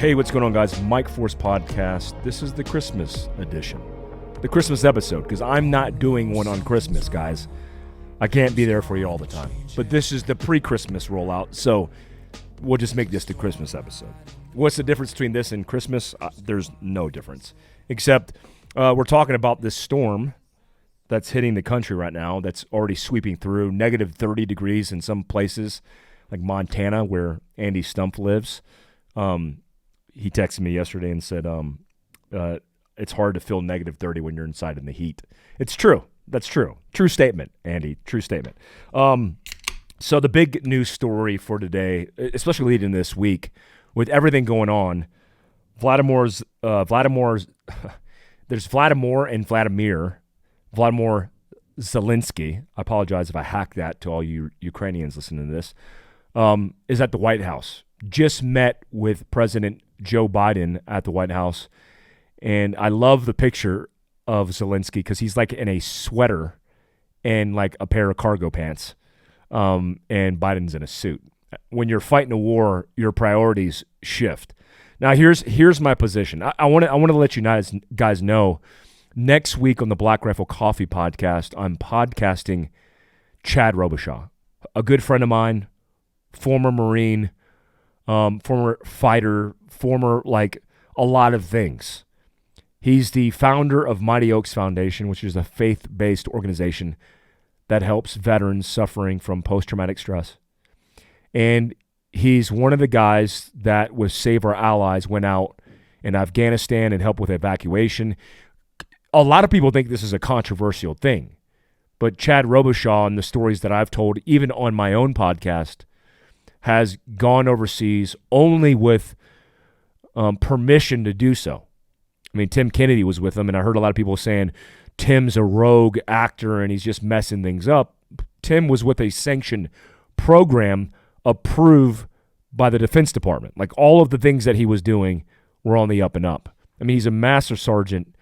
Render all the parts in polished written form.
Hey, what's going on, guys? Mike Force Podcast. This is the Christmas edition, the Christmas episode, because I'm not doing one on Christmas, guys. I can't be there for you all the time. But this is the pre-Christmas rollout, so we'll just make this the Christmas episode. What's the difference between this and Christmas? There's no difference, except we're talking about this storm that's hitting the country right now that's already sweeping through, negative 30 degrees in some places, like Montana, where Andy Stump lives. He texted me yesterday and said, it's hard to feel negative 30 when you're inside in the heat. It's true. That's true. True statement, Andy. True statement. So the big news story for today, especially leading this week, with everything going on, there's Vladimir and Vladimir Zelenskyy, I apologize if I hacked that to all you Ukrainians listening to this, is at the White House. Just met with President Joe Biden at the White House, and I love the picture of Zelenskyy because he's like in a sweater and like a pair of cargo pants, and Biden's in a suit. When you're fighting a war, your priorities shift. Now, here's my position. I want to let you guys know. Next week on the Black Rifle Coffee podcast, I'm podcasting Chad Robichaud, a good friend of mine, former Marine, former fighter, former like a lot of things. He's the founder of Mighty Oaks Foundation, which is a faith-based organization that helps veterans suffering from post-traumatic stress. And he's one of the guys that with Save Our Allies went out in Afghanistan and helped with evacuation. A lot of people think this is a controversial thing, but Chad Robichaud and the stories that I've told, even on my own podcast, has gone overseas only with permission to do so. I mean, Tim Kennedy was with him, and I heard a lot of people saying Tim's a rogue actor and he's just messing things up. Tim was with a sanctioned program approved by the Defense Department. Like, all of the things that he was doing were on the up and up. I mean, he's a master sergeant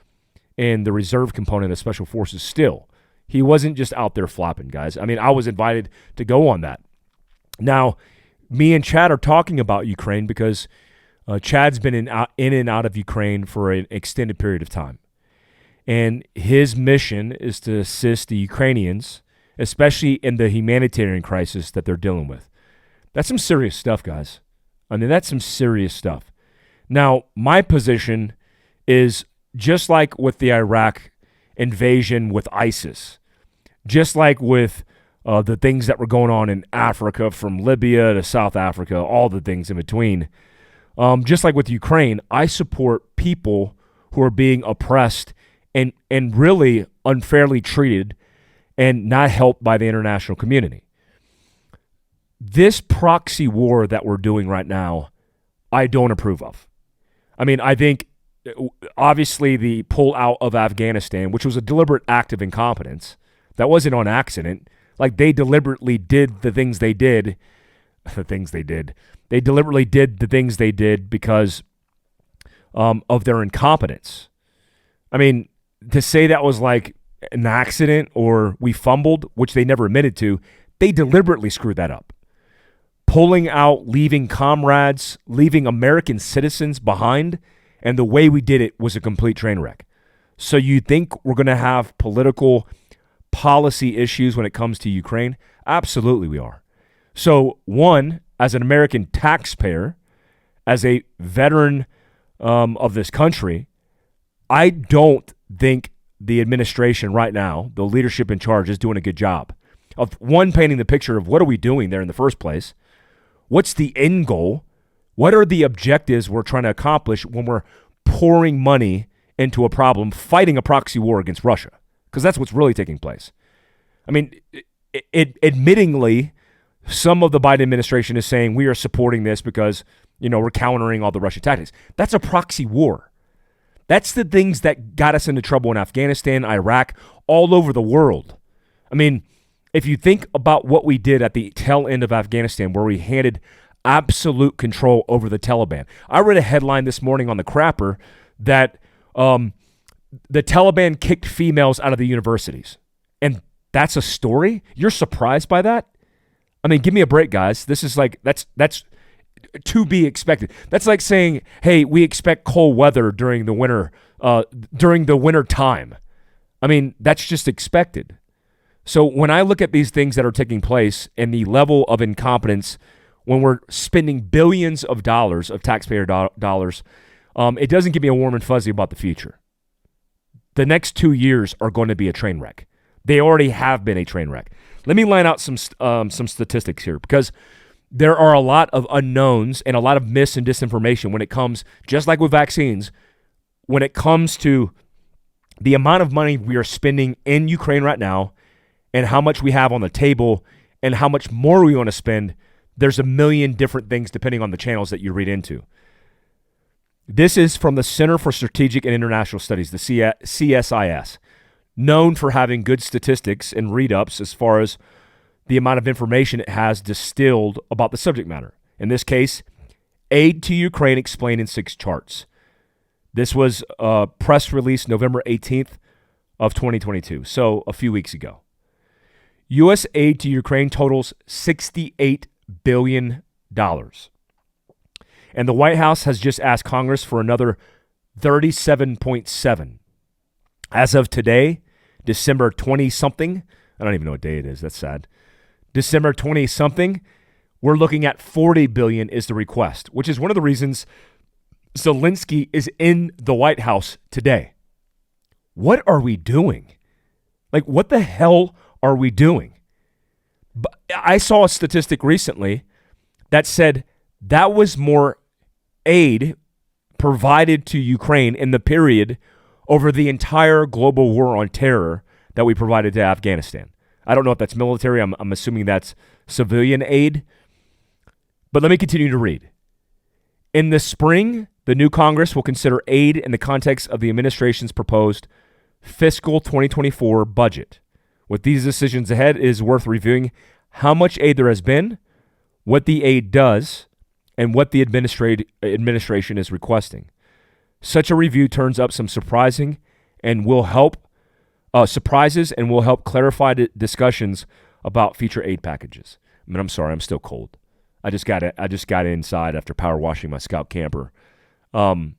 in the reserve component of Special Forces still. He wasn't just out there flopping, guys. I mean, I was invited to go on that. Now, me and Chad are talking about Ukraine because Chad's been in and out of Ukraine for an extended period of time. And his mission is to assist the Ukrainians, especially in the humanitarian crisis that they're dealing with. That's some serious stuff, guys. I mean, that's some serious stuff. Now, my position is just like with the Iraq invasion with ISIS, just like with the things that were going on in Africa, from Libya to South Africa, all the things in between. Just like with Ukraine, I support people who are being oppressed and really unfairly treated and not helped by the international community. This proxy war that we're doing right now, I don't approve of. I mean, I think obviously the pull out of Afghanistan, which was a deliberate act of incompetence, that wasn't on accident. Like, they deliberately did the things they did. They deliberately did the things they did because of their incompetence. I mean, to say that was like an accident or we fumbled, which they never admitted to, they deliberately screwed that up. Pulling out, leaving comrades, leaving American citizens behind, and the way we did it was a complete train wreck. So you think we're going to have political policy issues when it comes to Ukraine? Absolutely we are. So one, as an American taxpayer, as a veteran of this country, I don't think the administration right now, the leadership in charge, is doing a good job of, one, painting the picture of what are we doing there in the first place? What's the end goal? What are the objectives we're trying to accomplish when we're pouring money into a problem, fighting a proxy war against Russia? Because that's what's really taking place. I mean, admittingly, some of the Biden administration is saying we are supporting this because, we're countering all the Russian tactics. That's a proxy war. That's the things that got us into trouble in Afghanistan, Iraq, all over the world. I mean, if you think about what we did at the tail end of Afghanistan, where we handed absolute control over the Taliban. I read a headline this morning on the Crapper that the Taliban kicked females out of the universities. And that's a story? You're surprised by that? I mean, give me a break, guys. This is like, that's to be expected. That's like saying, hey, we expect cold weather during the winter time. I mean, that's just expected. So when I look at these things that are taking place and the level of incompetence when we're spending billions of dollars of taxpayer dollars, it doesn't give me a warm and fuzzy about the future. The next 2 years are going to be a train wreck. They already have been a train wreck. Let me line out some statistics here, because there are a lot of unknowns and a lot of mis and disinformation when it comes, just like with vaccines, when it comes to the amount of money we are spending in Ukraine right now and how much we have on the table and how much more we want to spend. There's a million different things depending on the channels that you read into. This is from the Center for Strategic and International Studies, the CSIS, known for having good statistics and read-ups as far as the amount of information it has distilled about the subject matter. In this case, aid to Ukraine explained in 6 charts. This was a press release November 18th of 2022, so a few weeks ago. U.S. aid to Ukraine totals $68 billion. And the White House has just asked Congress for another 37.7. As of today, December 20-something, I don't even know what day it is, that's sad. December 20-something, we're looking at $40 billion is the request, which is one of the reasons Zelenskyy is in the White House today. What are we doing? Like, what the hell are we doing? I saw a statistic recently that said that was more aid provided to Ukraine in the period over the entire global war on terror that we provided to Afghanistan. I don't know if that's military. I'm assuming that's civilian aid. But let me continue to read. In the spring, the new Congress will consider aid in the context of the administration's proposed fiscal 2024 budget. With these decisions ahead, it is worth reviewing how much aid there has been, what the aid does, and what the administration is requesting. Such a review turns up some surprises and will help clarify discussions about future aid packages. I mean, I'm sorry, I'm still cold. I just got inside after power washing my Scout camper. If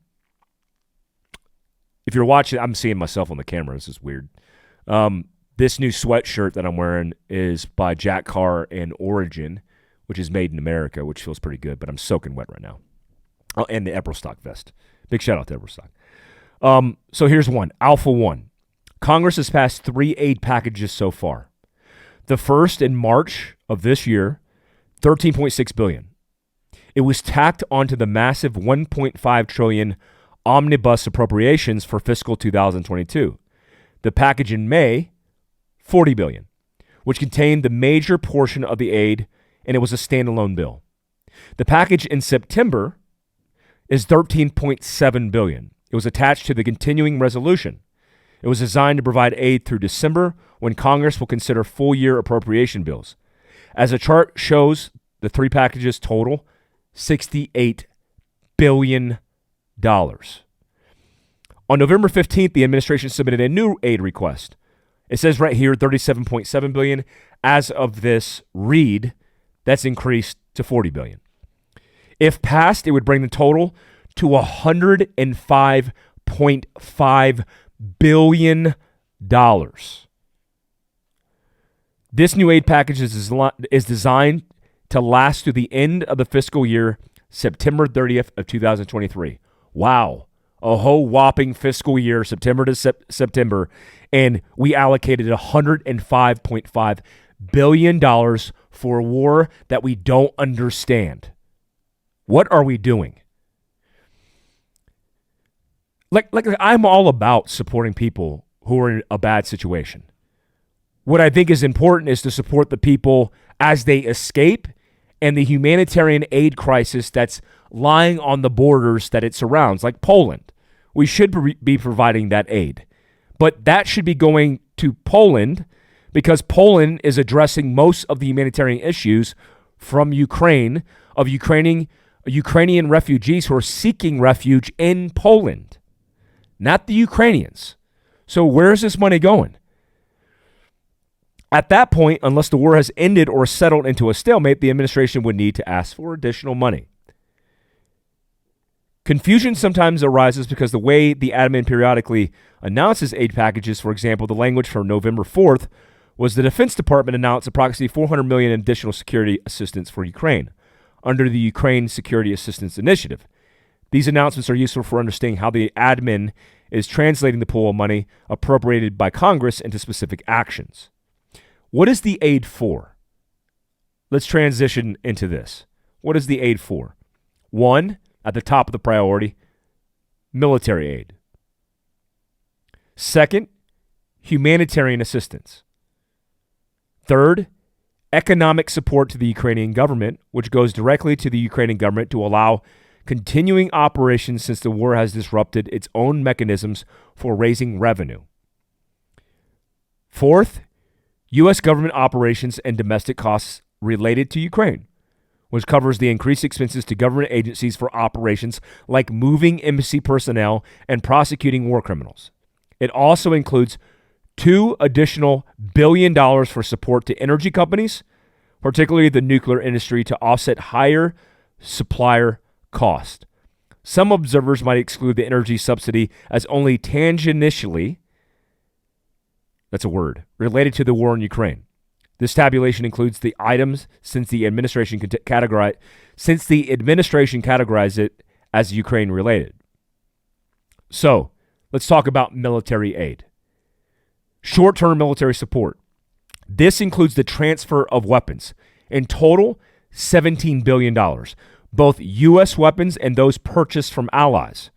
you're watching, I'm seeing myself on the camera. This is weird. This new sweatshirt that I'm wearing is by Jack Carr and Origin, which is made in America, which feels pretty good, but I'm soaking wet right now. Oh, and the Eberstock vest. Big shout out to Eberstock. So here's one. Alpha 1. Congress has passed 3 aid packages so far. The first in March of this year, $13.6 billion. It was tacked onto the massive $1.5 trillion omnibus appropriations for fiscal 2022. The package in May, $40 billion, which contained the major portion of the aid, and it was a standalone bill. The package in September is $13.7 billion. It was attached to the continuing resolution. It was designed to provide aid through December, when Congress will consider full-year appropriation bills. As the chart shows, the 3 packages total $68 billion. On November 15th, the administration submitted a new aid request. It says right here $37.7 billion. As of this read, that's increased to $40 billion. If passed, it would bring the total to $105.5 billion. This new aid package is designed to last through the end of the fiscal year, September 30th of 2023. Wow. A whole whopping fiscal year, September to September, and we allocated $105.5 billion for a war that we don't understand. What are we doing? Like I'm all about supporting people who are in a bad situation. What I think is important is to support the people as they escape and the humanitarian aid crisis that's lying on the borders that it surrounds, like Poland. We should be providing that aid. But that should be going to Poland because Poland is addressing most of the humanitarian issues from Ukraine, of Ukrainian refugees who are seeking refuge in Poland, not the Ukrainians. So where's this money going? At that point, unless the war has ended or settled into a stalemate, the administration would need to ask for additional money. Confusion sometimes arises because the way the admin periodically announces aid packages, for example, the language for November 4th was the Defense Department announced approximately $400 million in additional security assistance for Ukraine under the Ukraine Security Assistance Initiative. These announcements are useful for understanding how the admin is translating the pool of money appropriated by Congress into specific actions. What is the aid for? Let's transition into this. What is the aid for? One, at the top of the priority, military aid. Second, humanitarian assistance. Third, economic support to the Ukrainian government, which goes directly to the Ukrainian government to allow continuing operations since the war has disrupted its own mechanisms for raising revenue. Fourth, U.S. government operations and domestic costs related to Ukraine, which covers the increased expenses to government agencies for operations like moving embassy personnel and prosecuting war criminals. It also includes $2 additional billion for support to energy companies, particularly the nuclear industry, to offset higher supplier cost. Some observers might exclude the energy subsidy as only tangentially, that's a word, related to the war in Ukraine. This tabulation includes the items since the administration categorized it as Ukraine related. So, let's talk about military aid. Short-term military support. This includes the transfer of weapons. In total, $17 billion, both U.S. weapons and those purchased from allies,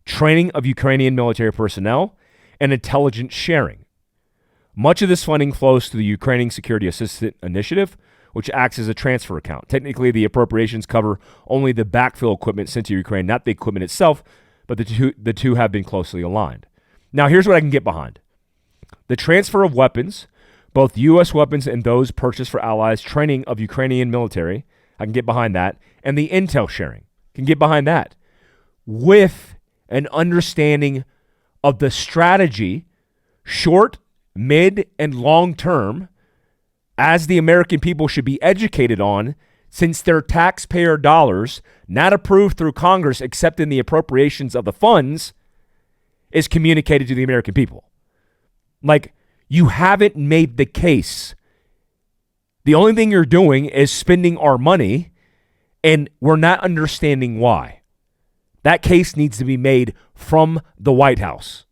training of Ukrainian military personnel, and intelligence sharing. Much of this funding flows to the Ukrainian Security Assistance Initiative, which acts as a transfer account. Technically, the appropriations cover only the backfill equipment sent to Ukraine, not the equipment itself, but the two have been closely aligned. Now, here's what I can get behind. The transfer of weapons, both U.S. weapons and those purchased for allies, training of Ukrainian military, I can get behind that, and the intel sharing, can get behind that, with an understanding of the strategy, short, mid, and long term, as the American people should be educated on, since their taxpayer dollars, not approved through Congress except in the appropriations of the funds, is communicated to the American people. Like, you haven't made the case. The only thing you're doing is spending our money, and we're not understanding why. That case needs to be made from the White House.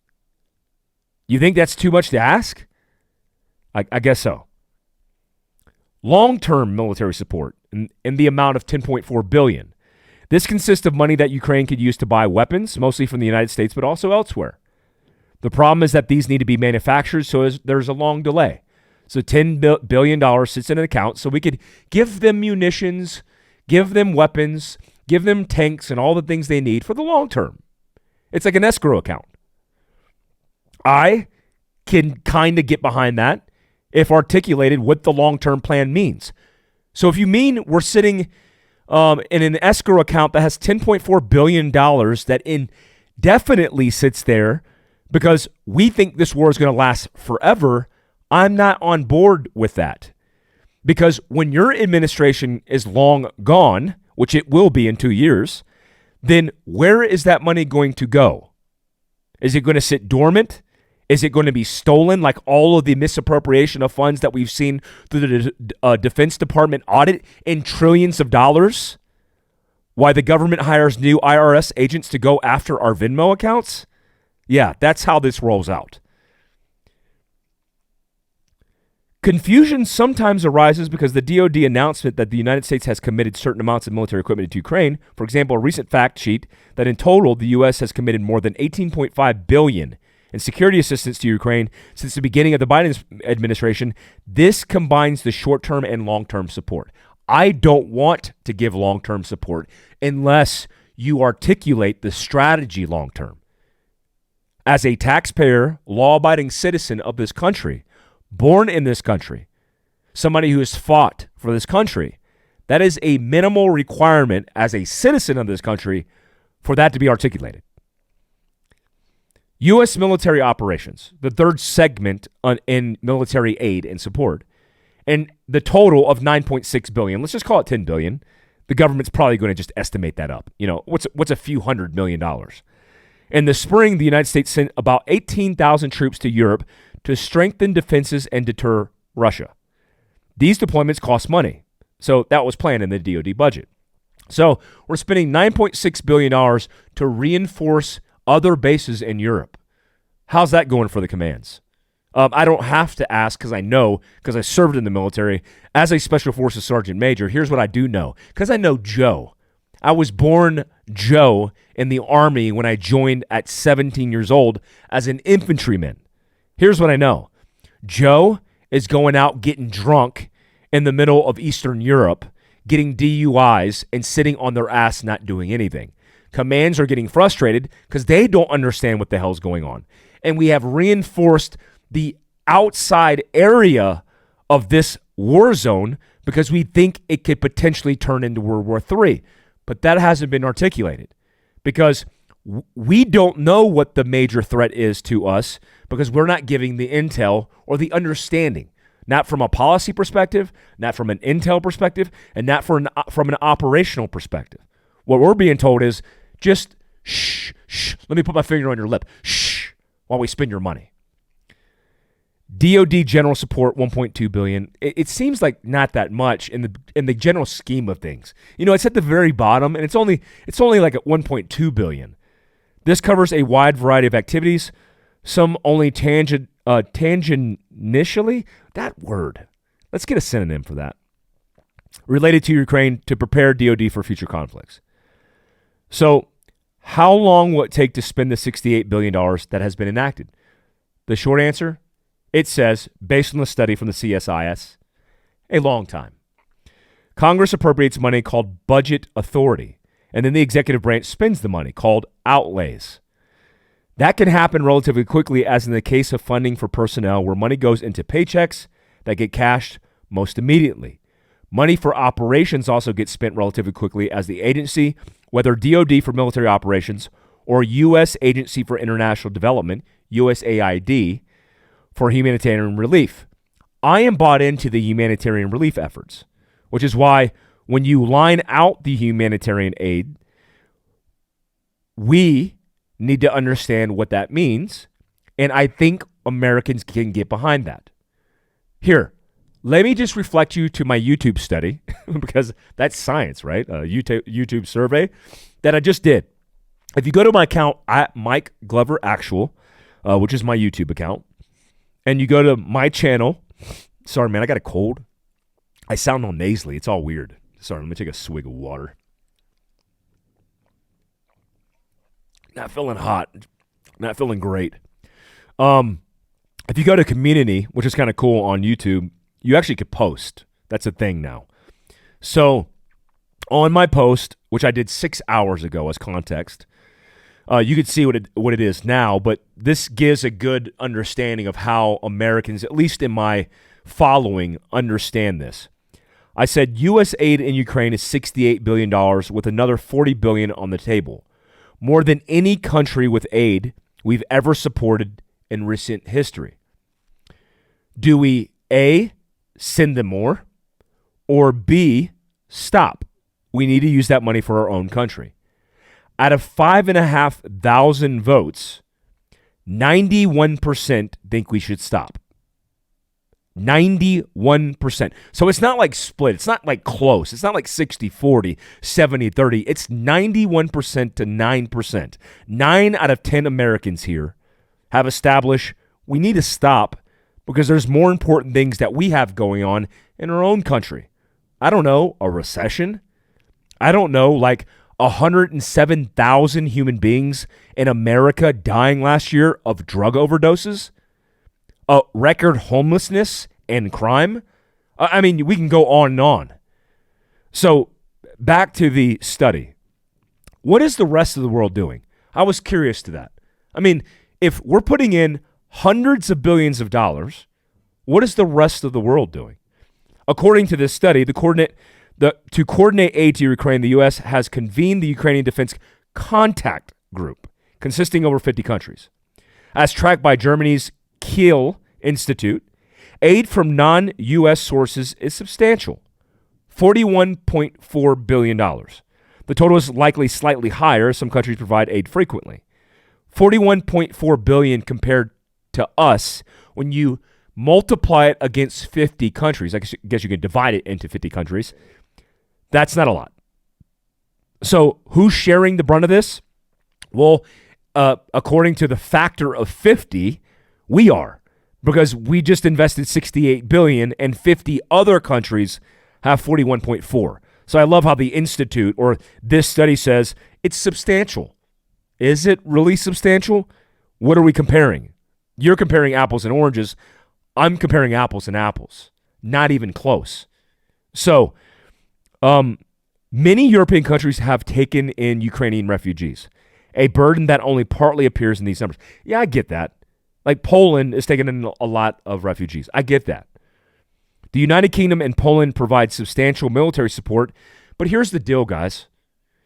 You think that's too much to ask? I guess so. Long-term military support in the amount of $10.4 billion. This consists of money that Ukraine could use to buy weapons, mostly from the United States, but also elsewhere. The problem is that these need to be manufactured, so there's a long delay. So $10 billion sits in an account, so we could give them munitions, give them weapons, give them tanks and all the things they need for the long term. It's like an escrow account. I can kind of get behind that if articulated what the long-term plan means. So if you mean we're sitting in an escrow account that has $10.4 billion that indefinitely sits there because we think this war is going to last forever, I'm not on board with that. Because when your administration is long gone, which it will be in 2 years, then where is that money going to go? Is it going to sit dormant? Is it going to be stolen like all of the misappropriation of funds that we've seen through the Defense Department audit in trillions of dollars? Why the government hires new IRS agents to go after our Venmo accounts? Yeah, that's how this rolls out. Confusion sometimes arises because the DoD announcement that the United States has committed certain amounts of military equipment to Ukraine, for example, a recent fact sheet that in total the U.S. has committed more than $18.5 billion in security assistance to Ukraine since the beginning of the Biden administration. This combines the short-term and long-term support. I don't want to give long-term support unless you articulate the strategy long-term. As a taxpayer, law-abiding citizen of this country, born in this country, somebody who has fought for this country, that is a minimal requirement as a citizen of this country for that to be articulated. U.S. military operations, the third segment in military aid and support, and the total of $9.6 billion. Let's just call it $10 billion. The government's probably going to just estimate that up. What's a few $100 million? In the spring, the United States sent about 18,000 troops to Europe to strengthen defenses and deter Russia. These deployments cost money, so that was planned in the DoD budget. So we're spending $9.6 billion to reinforce other bases in Europe. How's that going for the commands? I don't have to ask because I know, because I served in the military as a Special Forces Sergeant Major. Here's what I do know, because I know Joe. I was born Joe in the Army when I joined at 17 years old as an infantryman. Here's what I know. Joe is going out getting drunk in the middle of Eastern Europe, getting DUIs and sitting on their ass not doing anything. Commands are getting frustrated because they don't understand what the hell's going on. And we have reinforced the outside area of this war zone because we think it could potentially turn into World War III. But that hasn't been articulated because we don't know what the major threat is to us because we're not giving the intel or the understanding, not from a policy perspective, not from an intel perspective, and not from an operational perspective. What we're being told is just shh, let me put my finger on your lip, shh, while we spend your money. DoD general support, $1.2 billion. It seems like not that much in the general scheme of things. It's at the very bottom, and it's only like at $1.2 billion. This covers a wide variety of activities, some only tangentially. That word. Let's get a synonym for that. Related to Ukraine to prepare DoD for future conflicts. So, how long will it take to spend the $68 billion that has been enacted? The short answer. It says, based on the study from the CSIS, a long time. Congress appropriates money called budget authority, and then the executive branch spends the money called outlays. That can happen relatively quickly, as in the case of funding for personnel where money goes into paychecks that get cashed most immediately. Money for operations also gets spent relatively quickly as the agency, whether DoD for military operations or U.S. Agency for International Development, USAID, for humanitarian relief. I am bought into the humanitarian relief efforts, which is why when you line out the humanitarian aid, we need to understand what that means, and I think Americans can get behind that. Here, let me just reflect you to my YouTube study, because that's science, right? A YouTube survey that I just did. If you go to my account at Mike Glover Actual, which is my YouTube account, and you go to my channel. Sorry, man, I got a cold. I sound all nasally. It's all weird. Sorry, let me take a swig of water. Not feeling hot. Not feeling great. If you go to community, which is kind of cool on YouTube, you actually could post. That's a thing now. So on my post, which I did 6 hours ago as context, you could see what it is now, but this gives a good understanding of how Americans, at least in my following, understand this. I said U.S. aid in Ukraine is $68 billion with another $40 billion on the table, more than any country with aid we've ever supported in recent history. Do we A, send them more, or B, stop? We need to use that money for our own country. Out of 5,500 votes, 91% think we should stop. 91%. So it's not like split. It's not like close. It's not like 60-40, 70-30. It's 91% to 9%. 9 out of 10 Americans here have established we need to stop because there's more important things that we have going on in our own country. I don't know, a recession? I don't know, like 107,000 human beings in America dying last year of drug overdoses? Record homelessness and crime? I mean, we can go on and on. So back to the study. What is the rest of the world doing? I was curious to that. I mean, if we're putting in hundreds of billions of dollars, what is the rest of the world doing? According to this study, to coordinate aid to Ukraine, the U.S. has convened the Ukrainian Defense Contact Group, consisting of over 50 countries. As tracked by Germany's Kiel Institute, aid from non-U.S. sources is substantial, $41.4 billion. The total is likely slightly higher. Some countries provide aid frequently. $41.4 billion compared to us, when you multiply it against 50 countries, I guess you can divide it into 50 countries, that's not a lot. So who's sharing the brunt of this? Well, according to the factor of 50, we are, because we just invested $68 billion and 50 other countries have 41.4. So I love how the Institute or this study says it's substantial. Is it really substantial? What are we comparing? You're comparing apples and oranges. I'm comparing apples and apples. Not even close. So, many European countries have taken in Ukrainian refugees, a burden that only partly appears in these numbers. Yeah, I get that. Like Poland is taking in a lot of refugees. I get that. The United Kingdom and Poland provide substantial military support, but here's the deal, guys.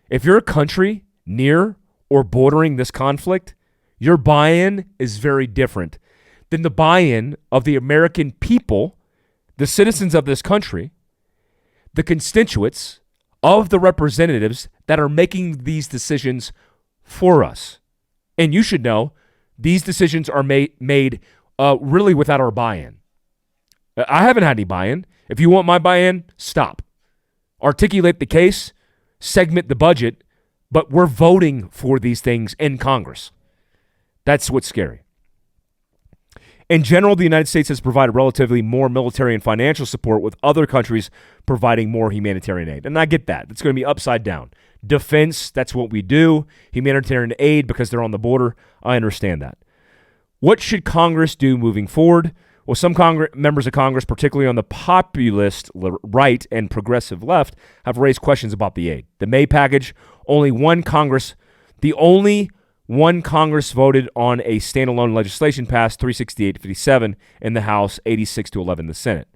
If you're a country near or bordering this conflict, your buy-in is very different than the buy-in of the American people, the citizens of this country, the constituents of the representatives that are making these decisions for us. And you should know these decisions are made really without our buy-in. I haven't had any buy-in. If you want my buy-in, stop. Articulate the case, segment the budget, but we're voting for these things in Congress. That's what's scary. In general, the United States has provided relatively more military and financial support, with other countries providing more humanitarian aid. And I get that. It's going to be upside down. Defense, that's what we do. Humanitarian aid, because they're on the border. I understand that. What should Congress do moving forward? Well, some members of Congress, particularly on the populist right and progressive left, have raised questions about the aid. The May package, the only one Congress voted on a standalone legislation, passed 368-57 in the House, 86-11 in the Senate.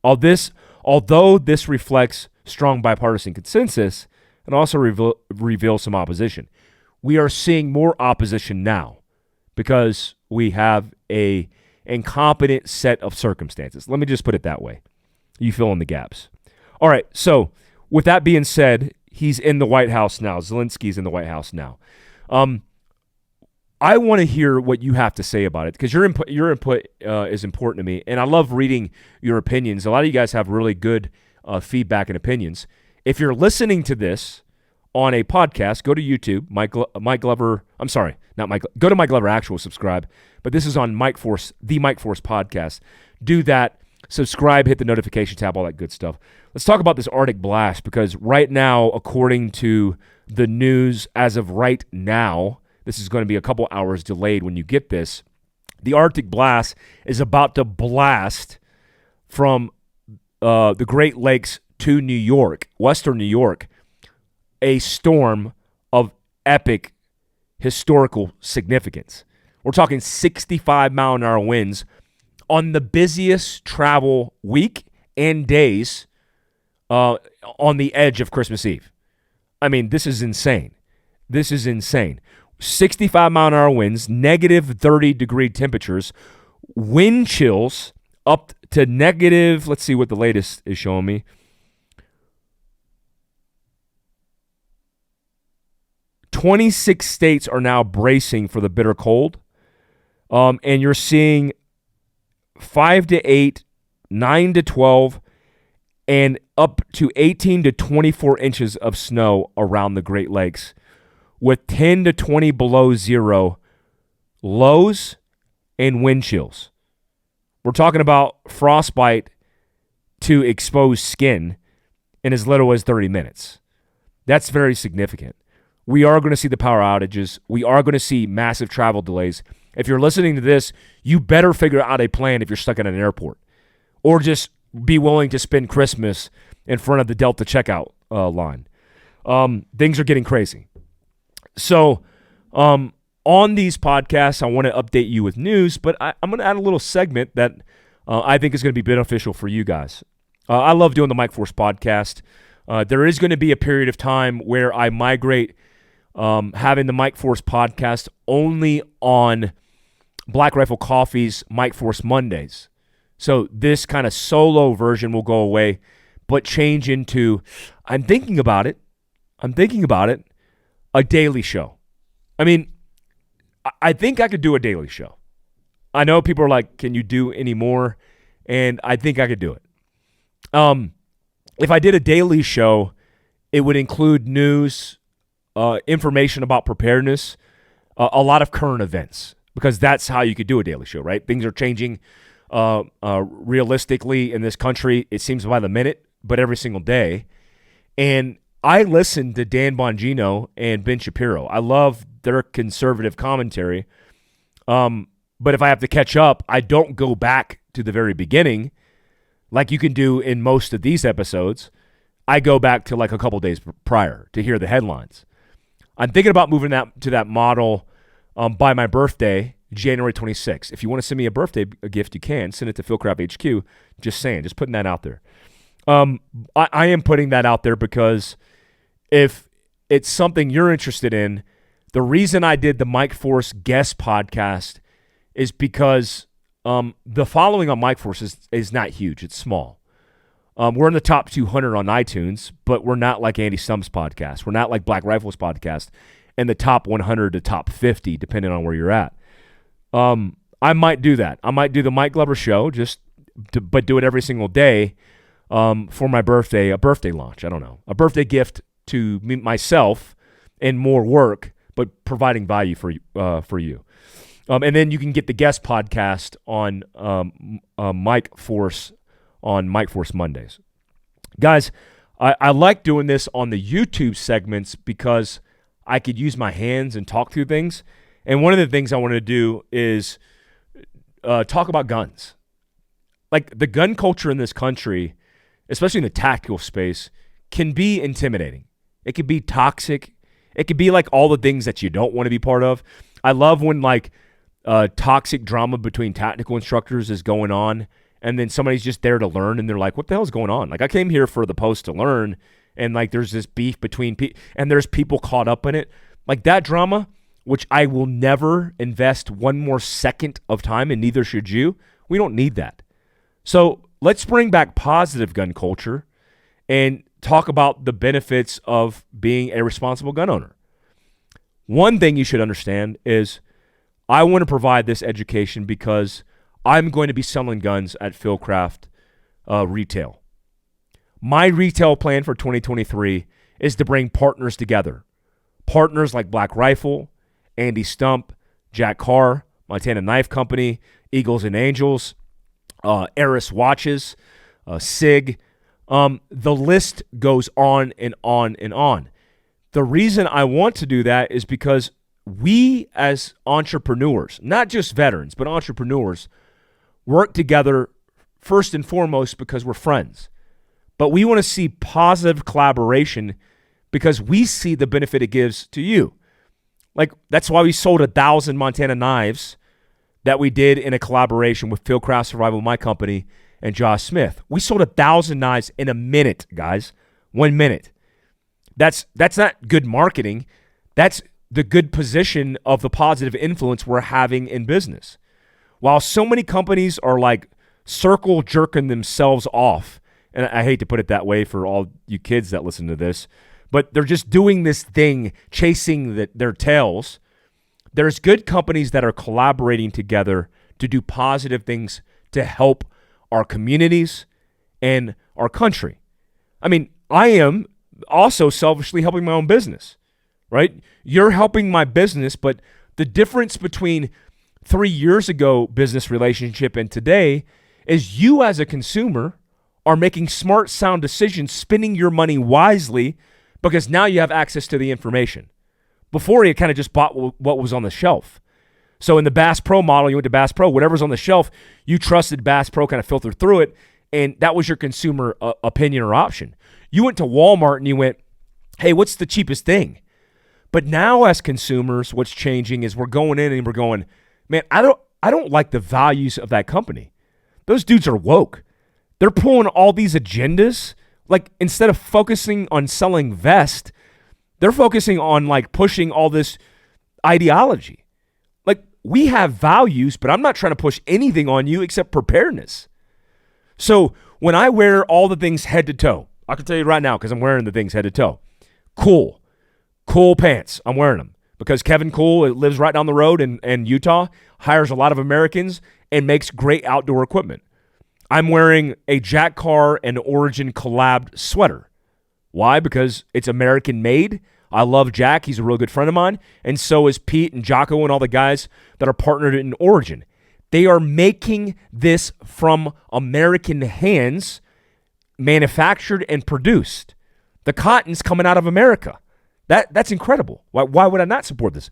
Although this reflects strong bipartisan consensus, it also reveals some opposition. We are seeing more opposition now because we have a incompetent set of circumstances. Let me just put it that way. You fill in the gaps. All right, so with that being said, he's in the White House now. Zelensky's in the White House now. I want to hear what you have to say about it, because your input is important to me, and I love reading your opinions. A lot of you guys have really good feedback and opinions. If you're listening to this on a podcast, go to YouTube, Mike Glover. I'm sorry, not Mike. Go to Mike Glover Actual, subscribe. But this is on Mike Force, the Mike Force podcast. Do that. Subscribe, hit the notification tab, all that good stuff. Let's talk about this Arctic blast, because right now, according to the news, as of right now, this is going to be a couple hours delayed when you get this, the Arctic blast is about to blast from the Great Lakes to New York, western New York, a storm of epic historical significance. We're talking 65-mile-an-hour winds on the busiest travel week and days on the edge of Christmas Eve. I mean, this is insane. This is insane. 65-mile-an-hour winds, negative 30-degree temperatures, wind chills up to negative, let's see what the latest is showing me, 26 states are now bracing for the bitter cold. And you're seeing 5 to 8, 9 to 12, and up to 18 to 24 inches of snow around the Great Lakes, with 10 to 20 below zero lows and wind chills. We're talking about frostbite to exposed skin in as little as 30 minutes. That's very significant. We are going to see the power outages. We are going to see massive travel delays. If you're listening to this, you better figure out a plan if you're stuck at an airport, or just be willing to spend Christmas in front of the Delta checkout line. Things are getting crazy. So on these podcasts, I want to update you with news, but I'm going to add a little segment that I think is going to be beneficial for you guys. I love doing the Mike Force podcast. There is going to be a period of time where I migrate having the Mike Force podcast only on Black Rifle Coffee's Mike Force Mondays. So this kind of solo version will go away but change into, I'm thinking about it, a daily show. I mean, I think I could do a daily show. I know people are like, can you do any more? And I think I could do it. If I did a daily show, it would include news, information about preparedness, a lot of current events, because that's how you could do a daily show, right? Things are changing realistically in this country, it seems by the minute, but every single day. And I listen to Dan Bongino and Ben Shapiro. I love their conservative commentary. But if I have to catch up, I don't go back to the very beginning like you can do in most of these episodes. I go back to like a couple days prior to hear the headlines. I'm thinking about moving that to that model by my birthday, January 26th. If you want to send me a birthday gift, you can. Send it to Fieldcraft HQ. Just saying, just putting that out there. I am putting that out there because if it's something you're interested in, the reason I did the Mike Force guest podcast is because the following on Mike Force is not huge. It's small. We're in the top 200 on iTunes, but we're not like Andy Stump's podcast. We're not like Black Rifle's podcast in the top 100 to top 50, depending on where you're at. I might do that. I might do the Mike Glover show, but do it every single day for my birthday, a birthday launch. I don't know. A birthday gift to myself and more work, but providing value for you. And then you can get the guest podcast on Mike Force on Mike Force Mondays. Guys, I like doing this on the YouTube segments because I could use my hands and talk through things. And one of the things I want to do is talk about guns. Like the gun culture in this country, especially in the tactical space, can be intimidating. It could be toxic. It could be like all the things that you don't want to be part of. I love when like toxic drama between tactical instructors is going on, and then somebody's just there to learn, and they're like, what the hell's going on? Like, I came here for the post to learn, and like there's this beef between people, and there's people caught up in it. Like that drama, which I will never invest one more second of time, and neither should you. We don't need that. So let's bring back positive gun culture and talk about the benefits of being a responsible gun owner. One thing you should understand is I want to provide this education because I'm going to be selling guns at Fieldcraft retail. My retail plan for 2023 is to bring partners together. Partners like Black Rifle, Andy Stump, Jack Carr, Montana Knife Company, Eagles and Angels, Eris Watches, SIG. The list goes on and on and on. The reason I want to do that is because we as entrepreneurs, not just veterans, but entrepreneurs, work together first and foremost because we're friends. But we want to see positive collaboration because we see the benefit it gives to you. Like, that's why we sold 1,000 Montana knives that we did in a collaboration with Fieldcraft Survival, my company, and Josh Smith. We sold 1,000 knives in a minute, guys. 1 minute. That's not good marketing. That's the good position of the positive influence we're having in business. While so many companies are like circle jerking themselves off, and I hate to put it that way for all you kids that listen to this, but they're just doing this thing, chasing their tails. There's good companies that are collaborating together to do positive things to help our communities and our country. I mean, I am also selfishly helping my own business, right? You're helping my business, but the difference between 3 years ago business relationship and today is you as a consumer are making smart, sound decisions, spending your money wisely because now you have access to the information. Before, you kind of just bought what was on the shelf. So in the Bass Pro model, you went to Bass Pro, whatever's on the shelf, you trusted Bass Pro, kind of filtered through it, and that was your consumer opinion or option. You went to Walmart and you went, hey, what's the cheapest thing? But now as consumers, what's changing is we're going in and we're going, man, I don't like the values of that company. Those dudes are woke. They're pulling all these agendas. Like, instead of focusing on selling vests, they're focusing on like pushing all this ideology. Like, we have values, but I'm not trying to push anything on you except preparedness. So when I wear all the things head to toe, I can tell you right now because I'm wearing the things head to toe. Cool pants. I'm wearing them because Kevin Cool lives right down the road in Utah, hires a lot of Americans, and makes great outdoor equipment. I'm wearing a Jack Carr and Origin collabed sweater. Why? Because it's American made. I love Jack. He's a real good friend of mine. And so is Pete and Jocko and all the guys that are partnered in Origin. They are making this from American hands, manufactured and produced. The cotton's coming out of America. That's incredible. Why would I not support this?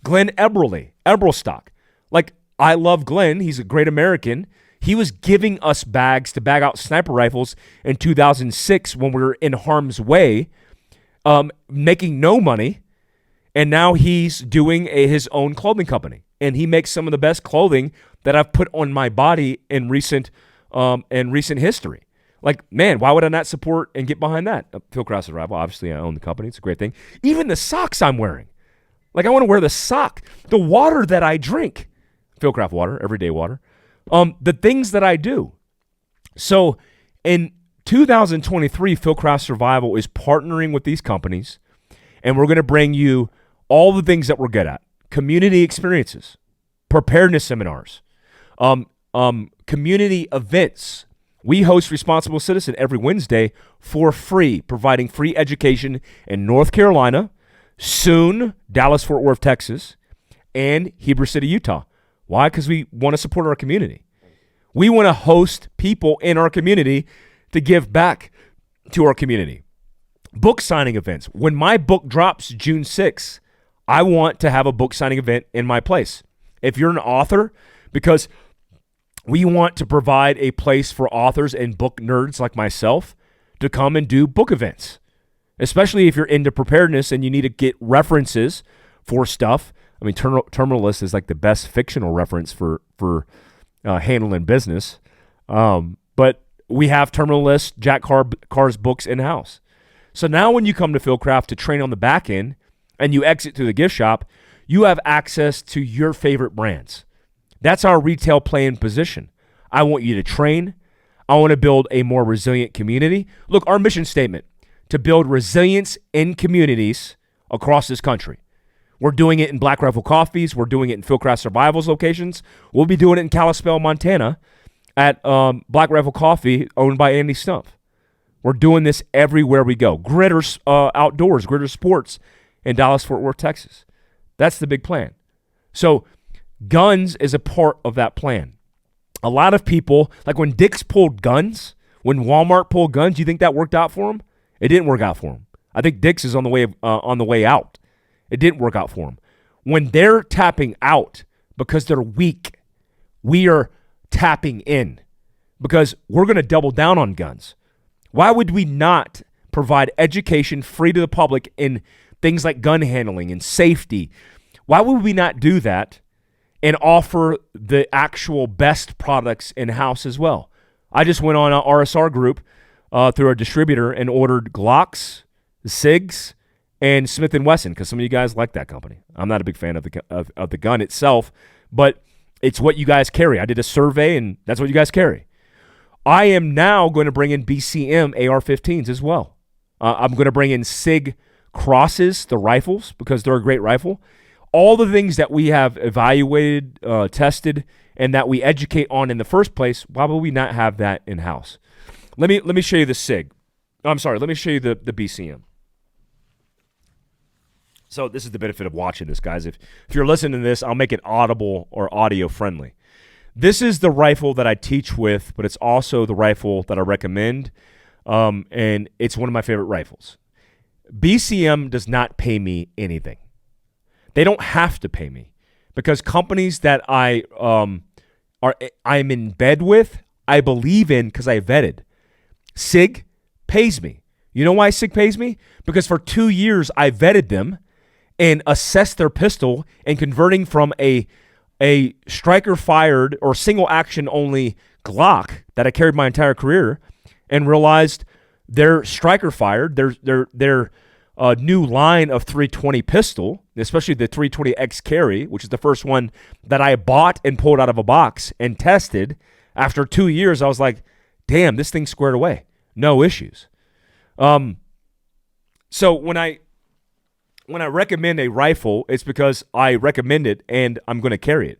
Glenn Eberlstock. Like, I love Glenn. He's a great American. He was giving us bags to bag out sniper rifles in 2006 when we were in harm's way, making no money. And now he's doing his own clothing company. And he makes some of the best clothing that I've put on my body in recent history. Like, man, why would I not support and get behind that? Fieldcraft Survival, obviously I own the company. It's a great thing. Even the socks I'm wearing. Like, I want to wear the sock. The water that I drink. Fieldcraft water, everyday water. The things that I do. So in 2023, Fieldcraft Survival is partnering with these companies, and we're going to bring you all the things that we're good at. Community experiences, preparedness seminars, community events. We host Responsible Citizen every Wednesday for free, providing free education in North Carolina, soon Dallas-Fort Worth, Texas, and Heber City, Utah. Why? Because we want to support our community. We want to host people in our community to give back to our community. Book signing events. When my book drops June 6th, I want to have a book signing event in my place. If you're an author, because we want to provide a place for authors and book nerds like myself to come and do book events, especially if you're into preparedness and you need to get references for stuff. I mean, Terminalist is like the best fictional reference for handling business. But we have Terminalist, Jack Carr's books in-house. So now when you come to Fieldcraft to train on the back end and you exit through the gift shop, you have access to your favorite brands. That's our retail play and position. I want you to train. I want to build a more resilient community. Look, our mission statement, to build resilience in communities across this country. We're doing it in Black Rifle Coffees. We're doing it in Fieldcraft Survival's locations. We'll be doing it in Kalispell, Montana at Black Rifle Coffee owned by Andy Stumpf. We're doing this everywhere we go. Gritter Outdoors, Gritter Sports in Dallas-Fort Worth, Texas. That's the big plan. So guns is a part of that plan. A lot of people, like when Dick's pulled guns, when Walmart pulled guns, you think that worked out for them? It didn't work out for them. I think Dick's is on the way out. It didn't work out for them. When they're tapping out because they're weak, we are tapping in because we're going to double down on guns. Why would we not provide education free to the public in things like gun handling and safety? Why would we not do that and offer the actual best products in-house as well? I just went on an RSR group through a distributor and ordered Glocks, SIGs, and Smith & Wesson because some of you guys like that company. I'm not a big fan of the gun itself, but it's what you guys carry. I did a survey, and that's what you guys carry. I am now going to bring in BCM AR-15s as well. I'm going to bring in SIG Crosses, the rifles, because they're a great rifle. All the things that we have evaluated, tested, and that we educate on in the first place, why would we not have that in-house? Let me show you the SIG. I'm sorry, let me show you the BCM. So this is the benefit of watching this, guys. If you're listening to this, I'll make it audible or audio friendly. This is the rifle that I teach with, but it's also the rifle that I recommend, and it's one of my favorite rifles. BCM does not pay me anything. They don't have to pay me because companies that I'm in bed with, I believe in because I vetted. SIG pays me. You know why SIG pays me? Because for 2 years I vetted them and assessed their pistol and converting from a striker fired or single action only Glock that I carried my entire career and realized their striker fired, their new line of 320 pistol, especially the 320X carry, which is the first one that I bought and pulled out of a box and tested. After 2 years, I was like, damn, this thing's squared away. No issues. So when I recommend a rifle, it's because I recommend it and I'm going to carry it.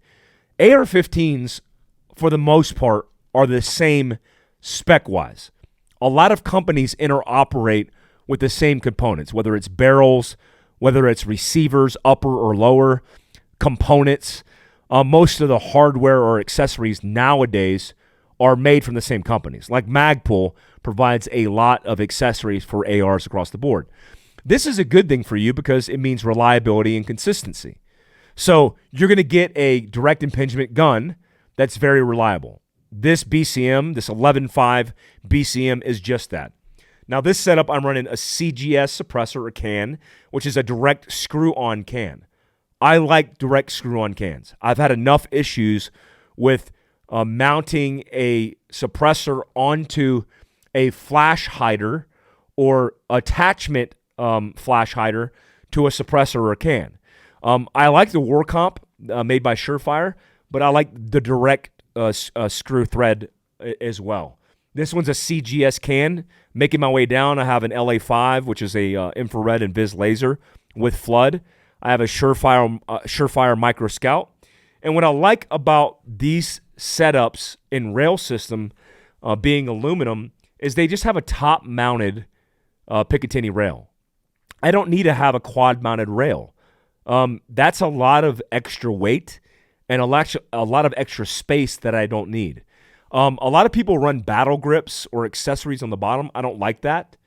AR-15s, for the most part, are the same spec-wise. A lot of companies interoperate with the same components, whether it's barrels, whether it's receivers, upper or lower, components. Most of the hardware or accessories nowadays are made from the same companies. Like Magpul provides a lot of accessories for ARs across the board. This is a good thing for you because it means reliability and consistency. So you're going to get a direct impingement gun that's very reliable. This BCM, this 11.5 BCM is just that. Now this setup, I'm running a CGS suppressor or can, which is a direct screw-on can. I like direct screw-on cans. I've had enough issues with mounting a suppressor onto a flash hider or attachment flash hider to a suppressor or a can. I like the War Comp made by Surefire, but I like the direct screw thread as well. This one's a CGS can. Making my way down, I have an LA5, which is a infrared and vis laser with flood. I have a Surefire Micro Scout. And what I like about these setups in rail system being aluminum is they just have a top-mounted Picatinny rail. I don't need to have a quad-mounted rail. That's a lot of extra weight and a lot of extra space that I don't need. A lot of people run battle grips or accessories on the bottom. I don't like that.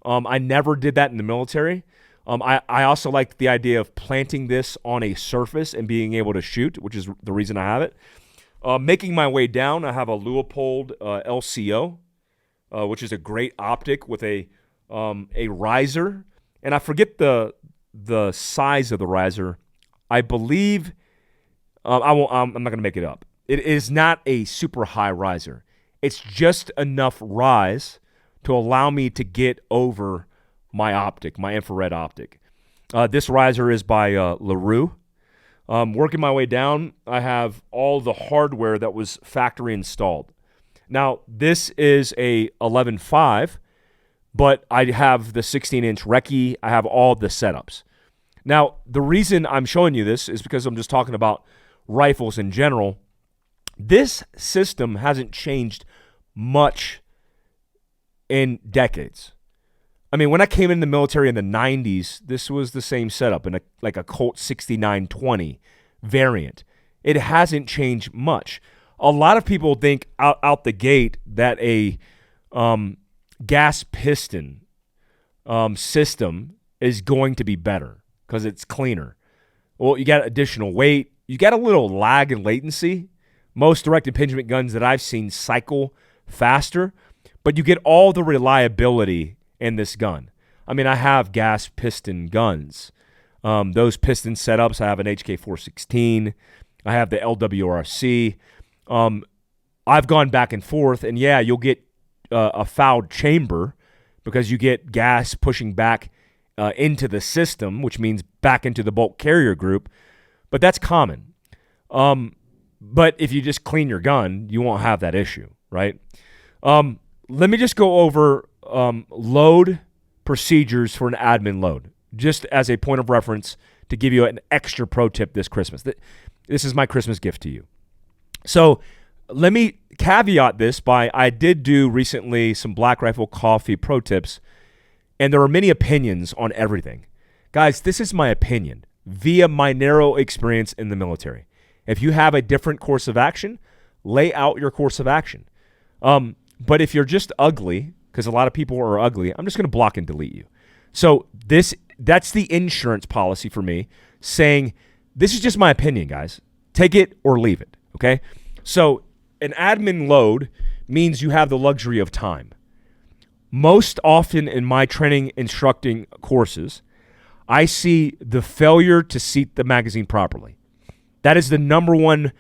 I never did that in the military. I also like the idea of planting this on a surface and being able to shoot, which is the reason I have it. Making my way down, I have a Leupold LCO, which is a great optic with a riser. And I forget the size of the riser. I believe I'm not going to make it up. It is not a super high riser. It's just enough rise to allow me to get over my optic, my infrared optic. This riser is by LaRue. Working my way down, I have all the hardware that was factory installed. Now, this is a 11.5, but I have the 16-inch recce. I have all the setups. Now, the reason I'm showing you this is because I'm just talking about rifles in general. This system hasn't changed much in decades. I mean, when I came in the military in the 90s, this was the same setup in like a Colt 6920 variant. It hasn't changed much. A lot of people think out the gate that a gas piston system is going to be better because it's cleaner. Well, you got additional weight. You got a little lag and latency. Most direct impingement guns that I've seen cycle faster, but you get all the reliability in this gun. I mean, I have gas piston guns. Those piston setups, I have an HK416. I have the LWRC. I've gone back and forth, and yeah, you'll get a fouled chamber because you get gas pushing back into the system, which means back into the bulk carrier group, but that's common. But if you just clean your gun, you won't have that issue, right? Let me just go over load procedures for an admin load, just as a point of reference to give you an extra pro tip this Christmas. This is my Christmas gift to you. So let me caveat this by I did do recently some Black Rifle Coffee pro tips, and there are many opinions on everything. Guys, this is my opinion via my narrow experience in the military. If you have a different course of action, lay out your course of action. But if you're just ugly, because a lot of people are ugly, I'm just going to block and delete you. So that's the insurance policy for me, saying this is just my opinion, guys. Take it or leave it, okay? So an admin load means you have the luxury of time. Most often in my training instructing courses, I see the failure to seat the magazine properly. That is the number one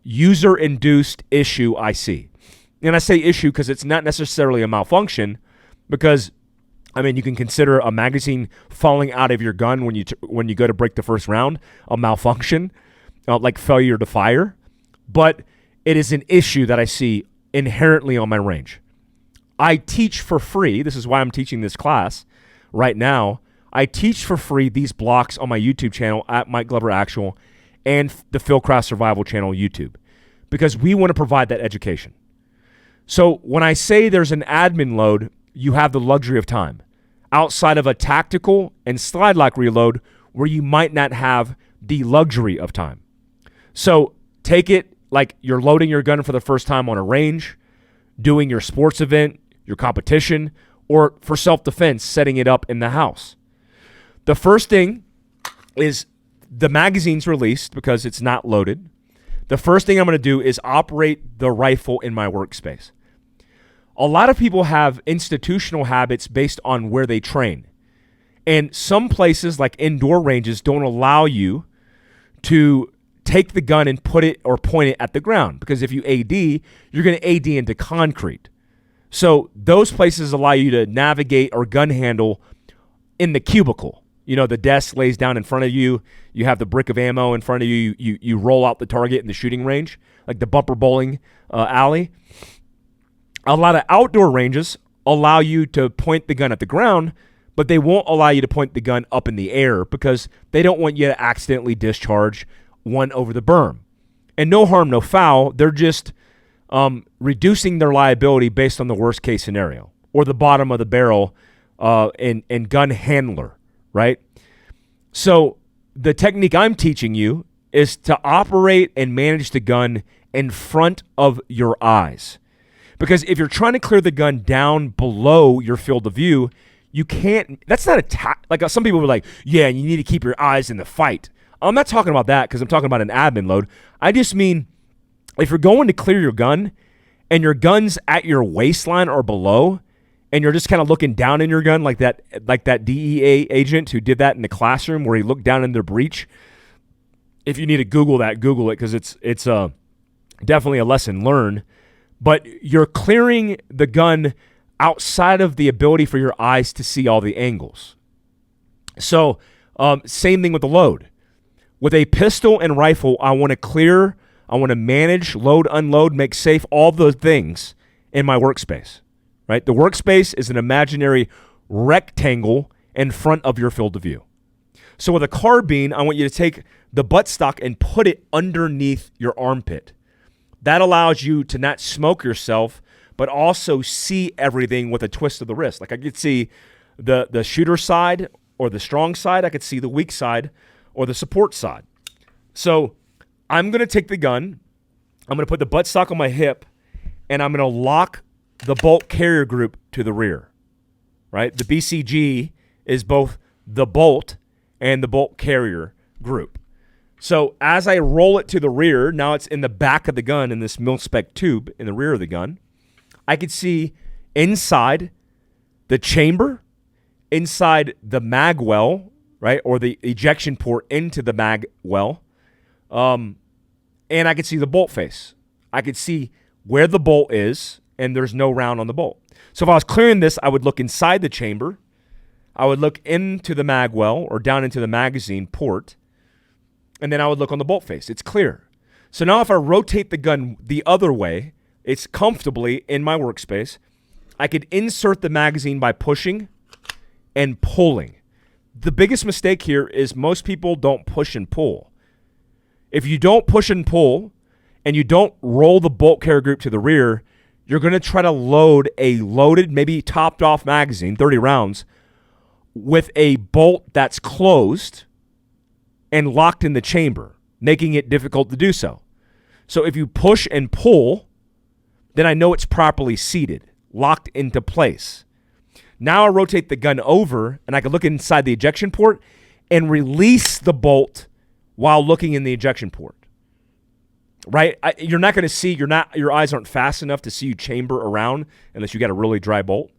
user-induced issue I see. And I say issue because it's not necessarily a malfunction, because, I mean, you can consider a magazine falling out of your gun when you go to break the first round a malfunction, like failure to fire. But it is an issue that I see inherently on my range. I teach for free. This is why I'm teaching this class right now. I teach for free these blocks on my YouTube channel at Mike Glover Actual and the Fieldcraft Survival channel YouTube, because we want to provide that education. So when I say there's an admin load, you have the luxury of time outside of a tactical and slide lock reload where you might not have the luxury of time. So take it like you're loading your gun for the first time on a range, doing your sports event, your competition, or for self-defense, setting it up in the house. The first thing is the magazine's released because it's not loaded. The first thing I'm going to do is operate the rifle in my workspace. A lot of people have institutional habits based on where they train. And some places like indoor ranges don't allow you to take the gun and put it or point it at the ground, because if you AD, you're going to AD into concrete. So those places allow you to navigate or gun handle in the cubicle. You know, the desk lays down in front of you. You have the brick of ammo in front of you. You roll out the target in the shooting range, like the bumper bowling alley. A lot of outdoor ranges allow you to point the gun at the ground, but they won't allow you to point the gun up in the air because they don't want you to accidentally discharge one over the berm. And no harm, no foul. They're just reducing their liability based on the worst case scenario or the bottom of the barrel and gun handler, right? So the technique I'm teaching you is to operate and manage the gun in front of your eyes. Because if you're trying to clear the gun down below your field of view, you can't. That's not like some people were like, yeah, you need to keep your eyes in the fight. I'm not talking about that because I'm talking about an admin load. I just mean if you're going to clear your gun and your gun's at your waistline or below, and you're just kind of looking down in your gun like that DEA agent who did that in the classroom where he looked down in their breech. If you need to Google that, Google it, because it's definitely a lesson learned. But you're clearing the gun outside of the ability for your eyes to see all the angles. So same thing with the load. With a pistol and rifle, I want to clear, I want to manage, load, unload, make safe, all those things in my workspace, right? The workspace is an imaginary rectangle in front of your field of view. So with a carbine, I want you to take the buttstock and put it underneath your armpit. That allows you to not smoke yourself, but also see everything with a twist of the wrist. Like I could see the shooter side or the strong side. I could see the weak side or the support side. So I'm going to take the gun. I'm going to put the buttstock on my hip, and I'm going to lock the bolt carrier group to the rear, right? The BCG is both the bolt and the bolt carrier group. So as I roll it to the rear, now it's in the back of the gun in this mil-spec tube in the rear of the gun. I could see inside the chamber, inside the mag well, right, or the ejection port into the mag well, and I could see the bolt face. I could see where the bolt is, and there's no round on the bolt. So if I was clearing this, I would look inside the chamber. I would look into the mag well or down into the magazine port, and then I would look on the bolt face. It's clear. So now if I rotate the gun the other way, it's comfortably in my workspace. I could insert the magazine by pushing and pulling. The biggest mistake here is most people don't push and pull. If you don't push and pull and you don't roll the bolt carrier group to the rear, you're going to try to load a loaded, maybe topped off magazine, 30 rounds, with a bolt that's closed and locked in the chamber, making it difficult to do so. So if you push and pull, then I know it's properly seated, locked into place. Now I rotate the gun over, and I can look inside the ejection port and release the bolt while looking in the ejection port. Right? You're not going to see, your eyes aren't fast enough to see you chamber around unless you got a really dry bolt.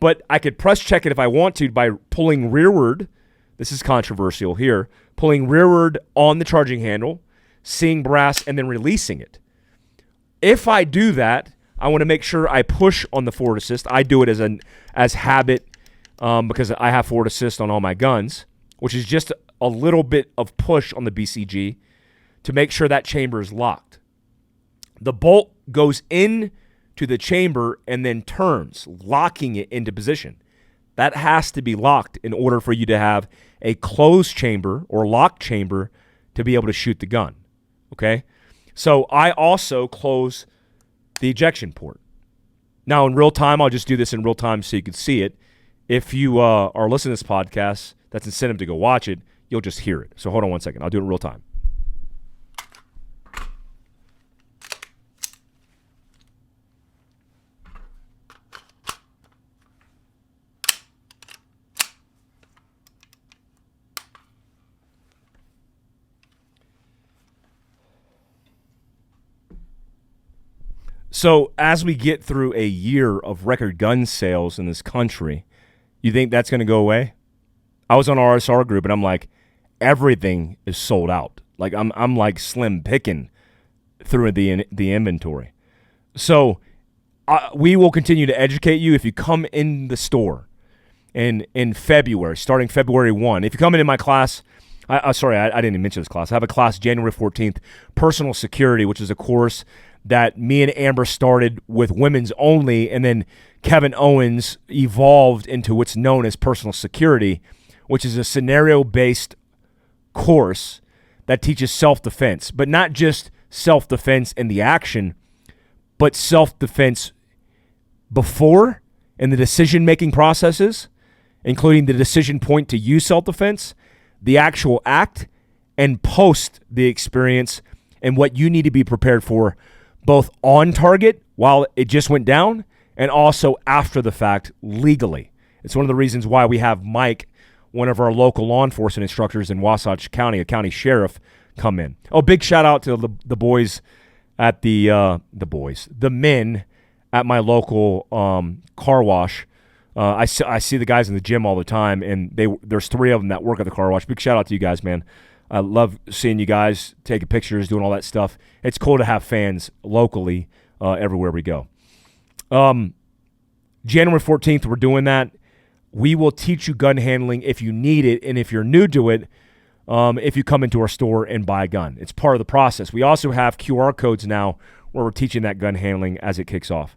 But I could press check it if I want to by pulling rearward. This is controversial here. Pulling rearward on the charging handle, seeing brass, and then releasing it. If I do that, I want to make sure I push on the forward assist. I do it as habit because I have forward assist on all my guns, which is just a little bit of push on the BCG to make sure that chamber is locked. The bolt goes in to the chamber and then turns, locking it into position. That has to be locked in order for you to have a closed chamber or locked chamber to be able to shoot the gun, okay? So I also close the ejection port. Now, in real time, I'll just do this in real time so you can see it. If you are listening to this podcast, that's incentive to go watch it, you'll just hear it. So hold on one second. I'll do it in real time. So as we get through a year of record gun sales in this country, you think that's going to go away? I was on our RSR group, and I'm like, everything is sold out. Like I'm like slim picking through the inventory. So we will continue to educate you if you come in the store in February, starting February 1. If you come in my class, I didn't even mention this class. I have a class January 14th, Personal Security, which is a course that me and Amber started with women's only, and then Kevin Owens evolved into what's known as Personal Security, which is a scenario-based course that teaches self-defense, but not just self-defense in the action, but self-defense before in the decision-making processes, including the decision point to use self-defense, the actual act, and post the experience and what you need to be prepared for, both on target while it just went down and also after the fact legally. It's one of the reasons why we have Mike, one of our local law enforcement instructors in Wasatch County, a county sheriff, come in. Oh, big shout out to the boys at the men at my local car wash. I see the guys in the gym all the time, and there's 3 of them that work at the car wash. Big shout out to you guys, man. I love seeing you guys taking pictures, doing all that stuff. It's cool to have fans locally everywhere we go. January 14th, we're doing that. We will teach you gun handling if you need it, and if you're new to it, if you come into our store and buy a gun. It's part of the process. We also have QR codes now where we're teaching that gun handling as it kicks off.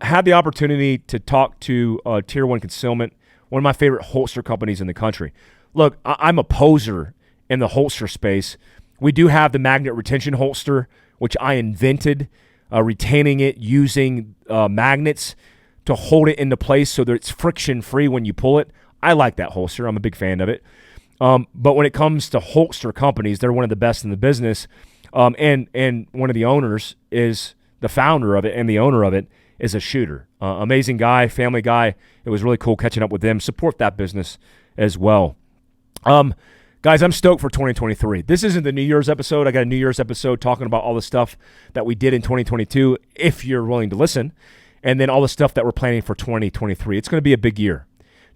Had the opportunity to talk to Tier 1 Concealment, one of my favorite holster companies in the country. Look, I'm a poser in the holster space. We do have the magnet retention holster, which I invented, retaining it using magnets to hold it into place so that it's friction-free when you pull it. I like that holster. I'm a big fan of it. But when it comes to holster companies, they're one of the best in the business. And one of the owners is the founder of it, and the owner of it is a shooter. Amazing guy, family guy. It was really cool catching up with them. Support that business as well. Guys, I'm stoked for 2023. This isn't the New Year's episode. I got a New Year's episode talking about all the stuff that we did in 2022, if you're willing to listen, and then all the stuff that we're planning for 2023. It's going to be a big year.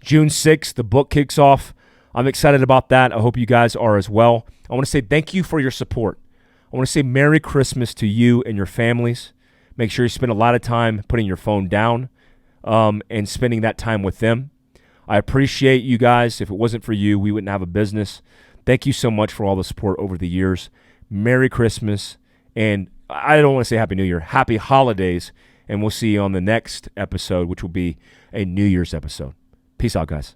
June 6th, the book kicks off. I'm excited about that. I hope you guys are as well. I want to say thank you for your support. I want to say Merry Christmas to you and your families. Make sure you spend a lot of time putting your phone down and spending that time with them. I appreciate you guys. If it wasn't for you, we wouldn't have a business. Thank you so much for all the support over the years. Merry Christmas. And I don't want to say Happy New Year. Happy holidays. And we'll see you on the next episode, which will be a New Year's episode. Peace out, guys.